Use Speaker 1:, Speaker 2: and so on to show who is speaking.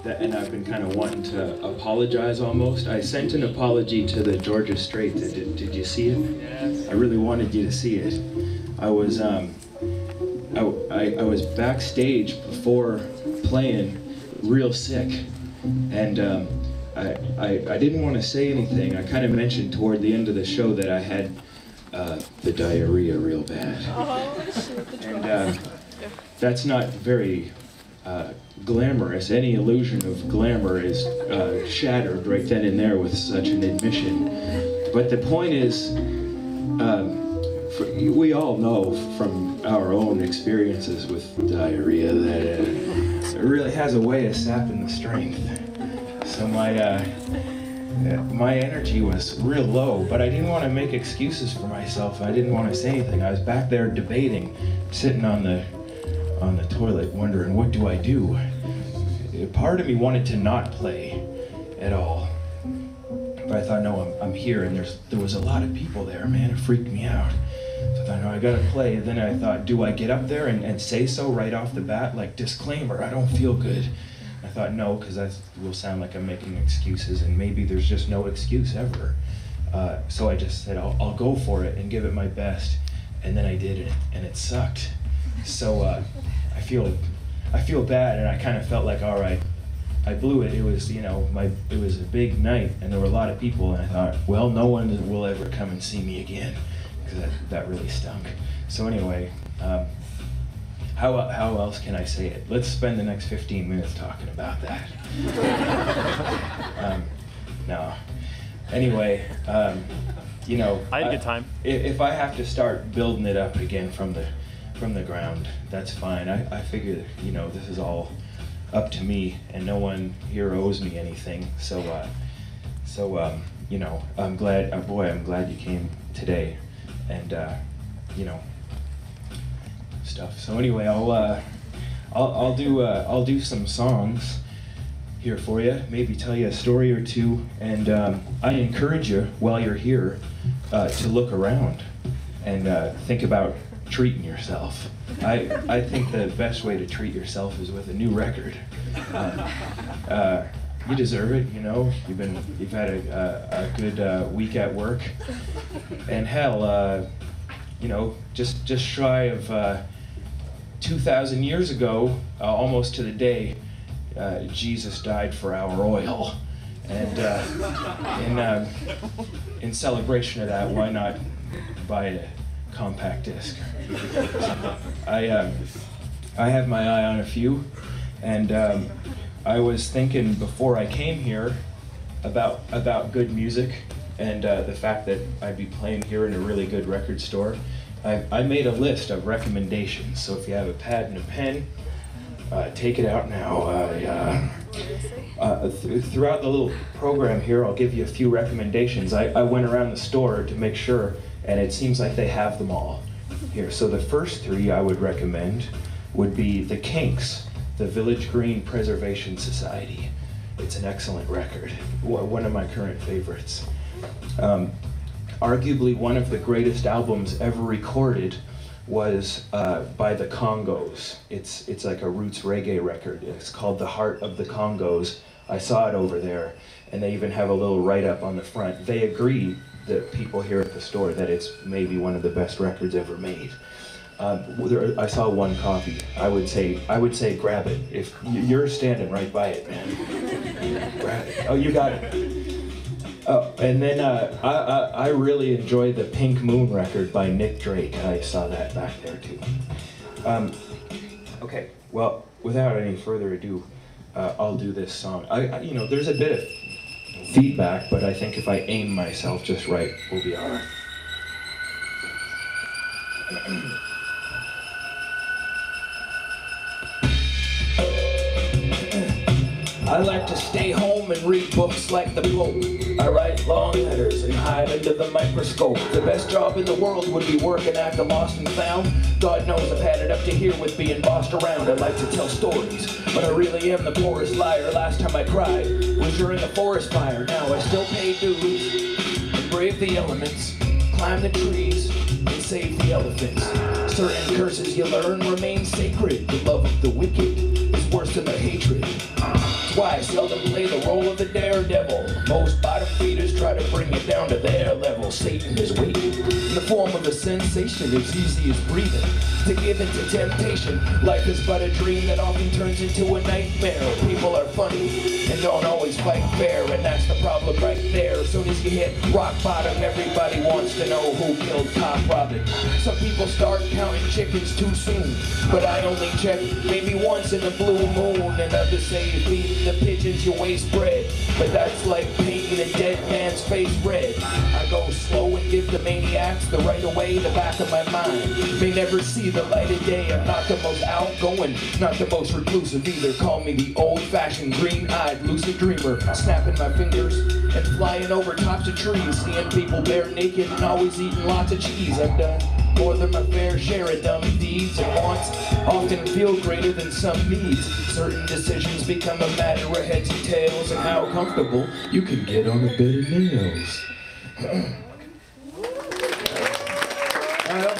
Speaker 1: and I've been kind of wanting to apologize almost. I sent an apology to the Georgia Straits. Did you see it?
Speaker 2: Yes.
Speaker 1: I really wanted you to see it. I was I was backstage before playing, real sick, and I didn't want to say anything. I kind of mentioned toward the end of the show that I had the diarrhea real bad, and that's not very glamorous. Any illusion of glamour is shattered right then and there with such an admission. But the point is, we all know from our own experiences with diarrhea that it really has a way of sapping the strength. So my energy was real low, but I didn't want to make excuses for myself. I didn't want to say anything. I was back there debating, sitting on the toilet, wondering, what do I do? Part of me wanted to not play at all. But I thought, no, I'm here, and there was a lot of people there, man. It freaked me out. So I thought, no, I gotta play. And then I thought, do I get up there and say so right off the bat? Like, disclaimer, I don't feel good. I thought, no, because that will sound like I'm making excuses, and maybe there's just no excuse ever. So I just said, I'll go for it and give it my best. And then I did it, and it sucked. So I feel bad, and I kind of felt like, all right, I blew it. It was, it was a big night, and there were a lot of people, and I thought, well, no one will ever come and see me again, because that really stunk. So anyway, how else can I say it? Let's spend the next 15 minutes talking about that. No. Anyway,
Speaker 2: I had a good time.
Speaker 1: If I have to start building it up again from the ground, that's fine. I figure, this is all up to me, and no one here owes me anything. So I'm glad. I'm glad you came today, and stuff. So anyway, I'll do some songs here for you. Maybe tell you a story or two, and I encourage you while you're here to look around and think about treating yourself. I think the best way to treat yourself is with a new record. You deserve it, You've had a good week at work, and hell, just shy of 2,000 years ago, almost to the day, Jesus died for our oil, and in celebration of that, why not buy a compact disc? I have my eye on a few, and I was thinking before I came here about good music and the fact that I'd be playing here in a really good record store. I made a list of recommendations, so if you have a pad and a pen, take it out now. Throughout the little program here, I'll give you a few recommendations. I went around the store to make sure, and it seems like they have them all here. So the first three I would recommend would be The Kinks, the Village Green Preservation Society. It's an excellent record, one of my current favorites. Arguably one of the greatest albums ever recorded was by the Congos. It's like a roots reggae record. It's called The Heart of the Congos. I saw it over there, and they even have a little write-up on the front. They agree, the people here at the store, that it's maybe one of the best records ever made. I saw one copy. I would say grab it. If you're standing right by it, man. Grab it. Oh, you got it. Oh, and then I really enjoy the Pink Moon record by Nick Drake. I saw that back there too. Okay, well, without any further ado, I'll do this song. There's a bit of feedback, but I think if I aim myself just right, we'll be all right. I like to stay home and read books like the Pope. I write long letters and hide under the microscope. The best job in the world would be working at the Lost and Found. God knows I've had it up to here with being bossed around. I like to tell stories, but I really am the poorest liar. Last time I cried was during a forest fire. Now I still pay dues and brave the elements, climb the trees and save the elephants. Certain curses you learn remain sacred. The love of the wicked is worse than the hatred. That's why
Speaker 3: seldom play the role of the daredevil. Most bottom feeders try to bring it down to their level. Satan is waiting in the form of a sensation as easy as breathing to give into temptation. Life is but a dream that often turns into a nightmare. People are funny and don't always fight fair, and that's the problem right there. As soon as you hit rock bottom, everybody wants to know who killed Cock Robin. Some people start counting chickens too soon, but I only check maybe once in a blue moon. And others say feeding the pigeons you waste bread, but that's like painting a dead man's face red. I go slow and give the maniacs the right of way. The back of my mind may never see the light of day. I'm not the most outgoing, not the most reclusive either. Call me the old-fashioned green-eyed lucid dreamer, snapping my fingers and flying over tops of trees, seeing people bare naked and always eating lots of cheese. I've done more than my fair share of dumb deeds, and wants often feel greater than some needs. Certain decisions become a matter of heads and tails, and how comfortable you can get on a bed of nails. Well,